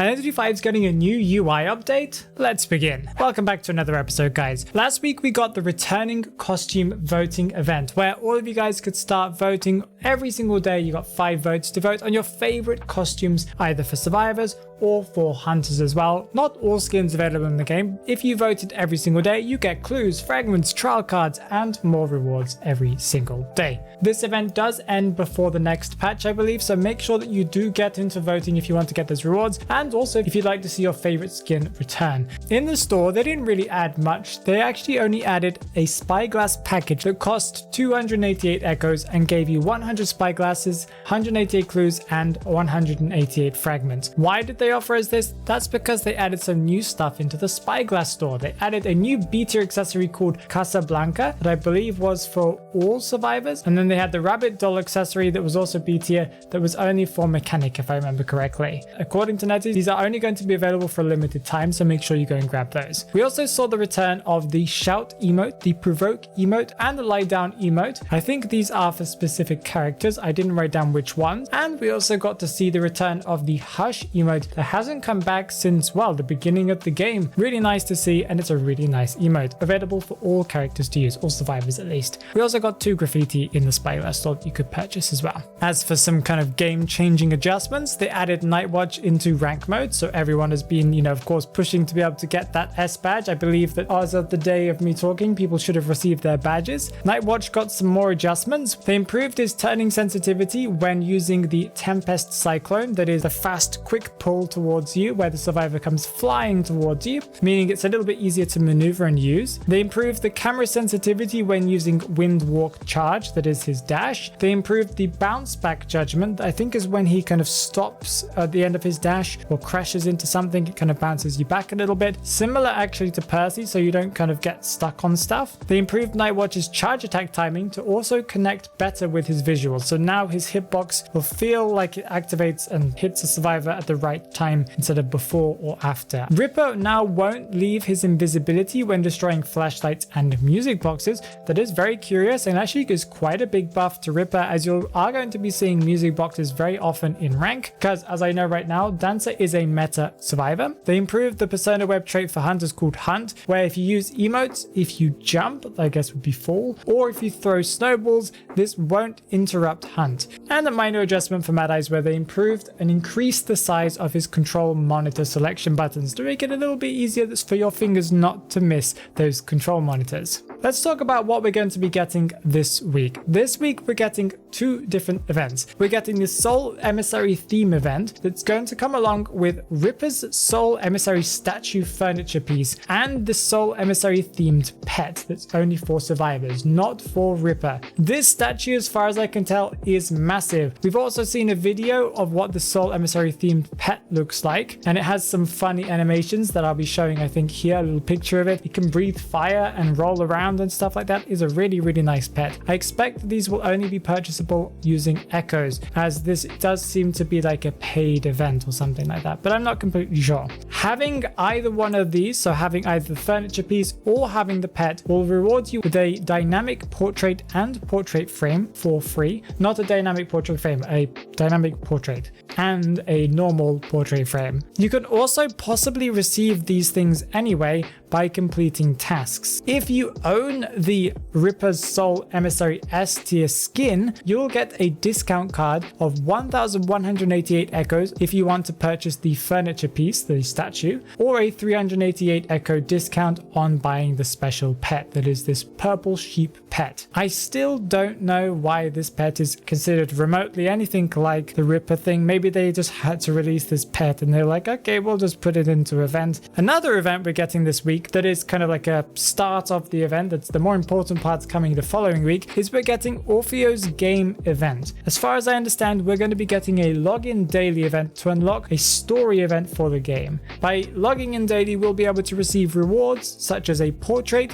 Identity 5 is getting a new UI update? Let's begin. Welcome back to another episode, guys. Last week we got the returning costume voting event where all of you guys could start voting every single day. You got 5 votes to vote on your favorite costumes, either for survivors or for hunters as well. Not all skins available in the game. If you voted every single day, you get clues, fragments, trial cards, and more rewards every single day. This event does end before the next patch, I believe, so make sure that you do get into voting if you want to get those rewards, and also if you'd like to see your favorite skin return. In the store, they didn't really add much. They actually only added a spyglass package that cost 288 echoes and gave you 100 spyglasses, 188 clues, and 188 fragments. Why did they offer us this? That's because they added some new stuff into the spyglass store. They added a new B tier accessory called Casablanca that I believe was for all survivors, and then they had the rabbit doll accessory that was also B tier that was only for mechanic, if I remember correctly. According to Netty, these are only going to be available for a limited time, so make sure you go and grab those. We also saw the return of the shout emote, the provoke emote, and the lie down emote. I think these are for specific characters. I didn't write down which ones. And we also got to see the return of the hush emote that hasn't come back since, well, the beginning of the game. Really nice to see, and it's a really nice emote, available for all characters to use, all survivors at least. We also got 2 graffiti in the spyglass store that you could purchase as well. As for some kind of game-changing adjustments, they added Night Watch into rank mode, so everyone has been, of course, pushing to be able to get that S badge. I believe that as of the day of me talking, people should have received their badges. Night Watch got some more adjustments. They improved his turning sensitivity when using the Tempest Cyclone, that is a fast, quick pull towards you where the survivor comes flying towards you, meaning it's a little bit easier to maneuver and use. They improved the camera sensitivity when using Wind Walk Charge, that is his dash. They improved the bounce back judgment, I think is when he kind of stops at the end of his dash or crashes into something, it kind of bounces you back a little bit. Similar actually to Percy, so you don't kind of get stuck on stuff. They improved Night Watch's charge attack timing to also connect better with his visuals, so now his hitbox will feel like it activates and hits a survivor at the right time instead of before or after. Ripper now won't leave his invisibility when destroying flashlights and music boxes. That is very curious and actually gives quite a big buff to Ripper, as you are going to be seeing music boxes very often in rank, because as I know right now, Dancer is a meta survivor. They improved the persona web trait for hunters called Hunt, where if you use emotes, if you jump, I guess would be fall, or if you throw snowballs, this won't interrupt Hunt. And a minor adjustment for Mad Eyes where they improved and increased the size of his control monitor selection buttons to make it a little bit easier for your fingers not to miss those control monitors. Let's talk about what we're going to be getting this week. This week we're getting 2 different events. We're getting the Soul Emissary theme event that's going to come along with Ripper's Soul Emissary statue furniture piece and the Soul Emissary themed pet that's only for survivors, not for Ripper. This statue, as far as I can tell, is massive. We've also seen a video of what the Soul Emissary themed pet looks like, and it has some funny animations that I'll be showing, I think here, a little picture of it. It can breathe fire and roll around and stuff like that. Is a really nice pet. I expect that these will only be purchasable using echoes, as this does seem to be like a paid event or something like that, but I'm not completely sure. Having either one of these, so having either the furniture piece or having the pet, will reward you with a dynamic portrait and portrait frame for free. Not a dynamic portrait frame, a dynamic portrait and a normal portrait frame. You can also possibly receive these things anyway by completing tasks. If you own the Ripper's Soul Emissary S tier skin, you'll get a discount card of 1188 echoes if you want to purchase the furniture piece, the statue, or a 388 echo discount on buying the special pet, that is this purple sheep pet. I still don't know why this pet is considered remotely anything like the Ripper thing. Maybe they just had to release this pet and they're like, okay, we'll just put it into event. Another event we're getting this week that is kind of like a start of the event, that's the more important parts coming the following week, is we're getting Orfeo's game event. As far as I understand, we're going to be getting a login daily event to unlock a story event for the game. By logging in daily, we'll be able to receive rewards such as a portrait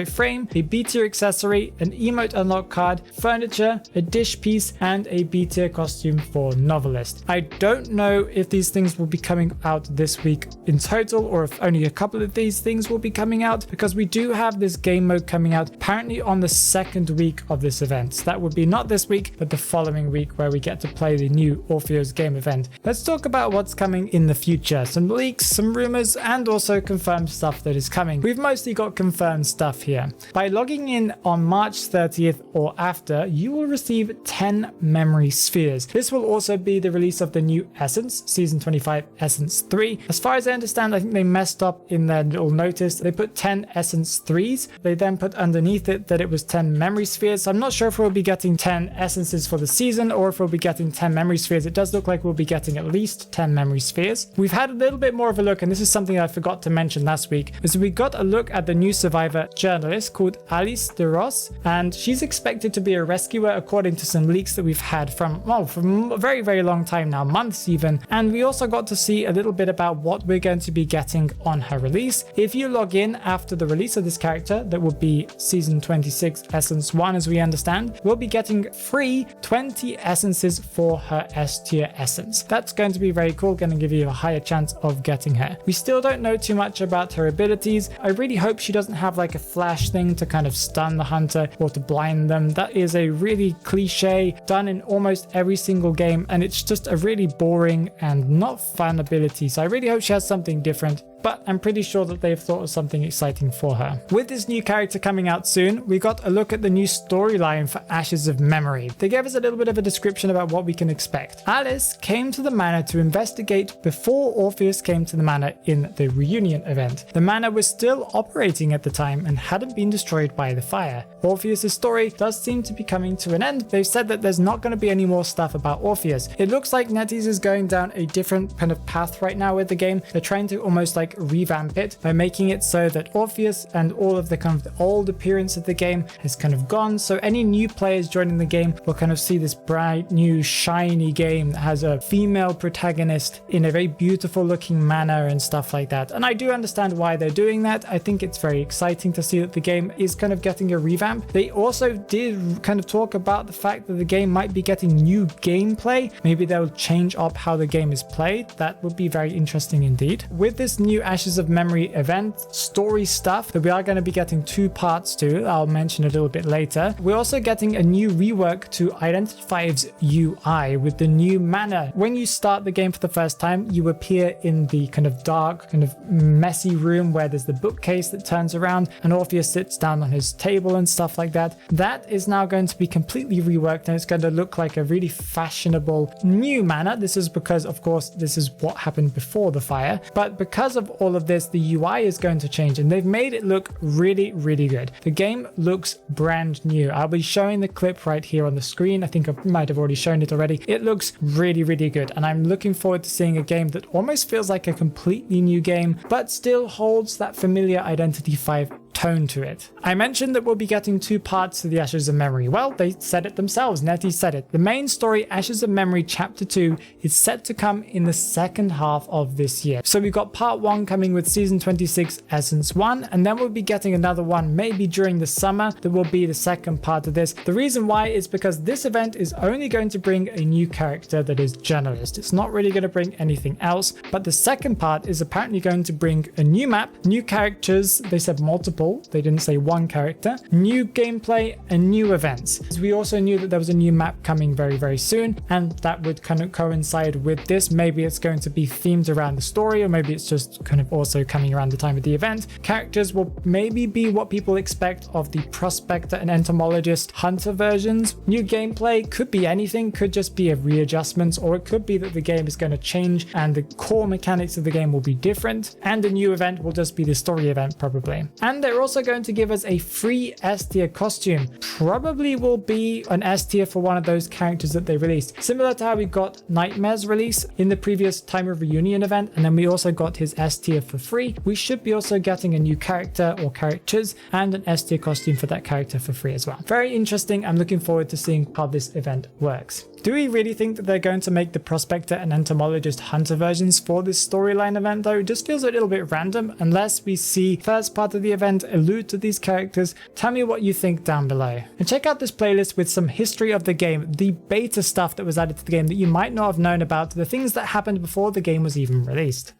frame, a B tier accessory, an emote unlock card, furniture, a dish piece, and a B tier costume for novelist. I don't know if these things will be coming out this week in total, or if only a couple of these things will be coming out, because we do have this game mode coming out apparently on the second week of this event. So that would be not this week, but the following week, where we get to play the new Orfeo's game event. Let's talk about what's coming in the future. Some leaks, some rumors, and also confirmed stuff that is coming. We've mostly got confirmed stuff here. By logging in on March 30th or after, you will receive 10 memory spheres. This will also be the release of the new Essence, Season 25 Essence 3. As far as I understand, I think they messed up in their little notice. They put 10 Essence 3s. They then put underneath it that it was 10 memory spheres. So I'm not sure if we'll be getting 10 essences for the season or if we'll be getting 10 memory spheres. It does look like we'll be getting at least 10 memory spheres. We've had a little bit more of a look, and this is something I forgot to mention last week, is we got a look at the new survivor journalist called Ellis de Ross, and she's expected to be a rescuer according to some leaks that we've had from a very, very long time now, months even. And we also got to see a little bit about what we're going to be getting on her release. If you log in after the release of this character, that will be Season 26 Essence 1 as we understand, we'll be getting free 20 essences for her S tier essence. That's going to be very cool, going to give you a higher chance of getting her. We still don't know too much about her abilities. I really hope she doesn't have like a flash thing to kind of stun the hunter or to blind them. That is a really cliche, done in almost every single game, and it's just a really boring and not fun ability. So I really hope she has something different, but I'm pretty sure that they've thought of something exciting for her. With this new character coming out soon, we got a look at the new storyline for Ashes of Memory. They gave us a little bit of a description about what we can expect. Alice came to the manor to investigate before Orpheus came to the manor in the reunion event. The manor was still operating at the time and hadn't been destroyed by the fire. Orpheus' story does seem to be coming to an end. They've said that there's not going to be any more stuff about Orpheus. It looks like NetEase is going down a different kind of path right now with the game. They're trying to almost like revamp it by making it so that Orpheus and all of the kind of the old appearance of the game has kind of gone. So any new players joining the game will kind of see this bright, new, shiny game that has a female protagonist in a very beautiful looking manner and stuff like that. And I do understand why they're doing that. I think it's very exciting to see that the game is kind of getting a revamp. They also did kind of talk about the fact that the game might be getting new gameplay. Maybe they'll change up how the game is played. That would be very interesting indeed. With this new Ashes of Memory event story stuff that we are going to be getting 2 parts to, I'll mention a little bit later. We're also getting a new rework to Identity V's UI with the new manor. When you start the game for the first time, you appear in the kind of dark, kind of messy room where there's the bookcase that turns around and Orpheus sits down on his table and stuff like that. That is now going to be completely reworked, and it's going to look like a really fashionable new manor. This is because, of course, this is what happened before the fire, but because of all of this, the UI is going to change, and they've made it look really, really good. The game looks brand new. I'll be showing the clip right here on the screen. I think I might have already shown it already. It looks really, really good, and I'm looking forward to seeing a game that almost feels like a completely new game, but still holds that familiar Identity 5 tone to it. I mentioned that we'll be getting 2 parts to the Ashes of Memory. Well, they said it themselves. NetEase said it. The main story, Ashes of Memory Chapter 2, is set to come in the second half of this year. So we've got part 1 coming with Season 26 Essence 1, and then we'll be getting another one maybe during the summer that will be the second part of this. The reason why is because this event is only going to bring a new character that is journalist. It's not really going to bring anything else, but the second part is apparently going to bring a new map, new characters. They said multiple. They didn't say one character, new gameplay and new events. We also knew that there was a new map coming very, very soon, and that would kind of coincide with this. Maybe it's going to be themed around the story, or maybe it's just kind of also coming around the time of the event. Characters will maybe be what people expect of the prospector and entomologist hunter versions. New gameplay could be anything, could just be a readjustment, or it could be that the game is going to change and the core mechanics of the game will be different, and the new event will just be the story event probably. And they're also going to give us a free S tier costume. Probably will be an S tier for one of those characters that they released. Similar to how we got Nightmare's release in the previous Time of Reunion event, and then we also got his S tier for free. We should be also getting a new character or characters and an S tier costume for that character for free as well. Very interesting. I'm looking forward to seeing how this event works. Do we really think that they're going to make the Prospector and Entomologist Hunter versions for this storyline event though? It just feels a little bit random unless we see first part of the event allude to these characters. Tell me what you think down below. And check out this playlist with some history of the game, the beta stuff that was added to the game that you might not have known about, the things that happened before the game was even released.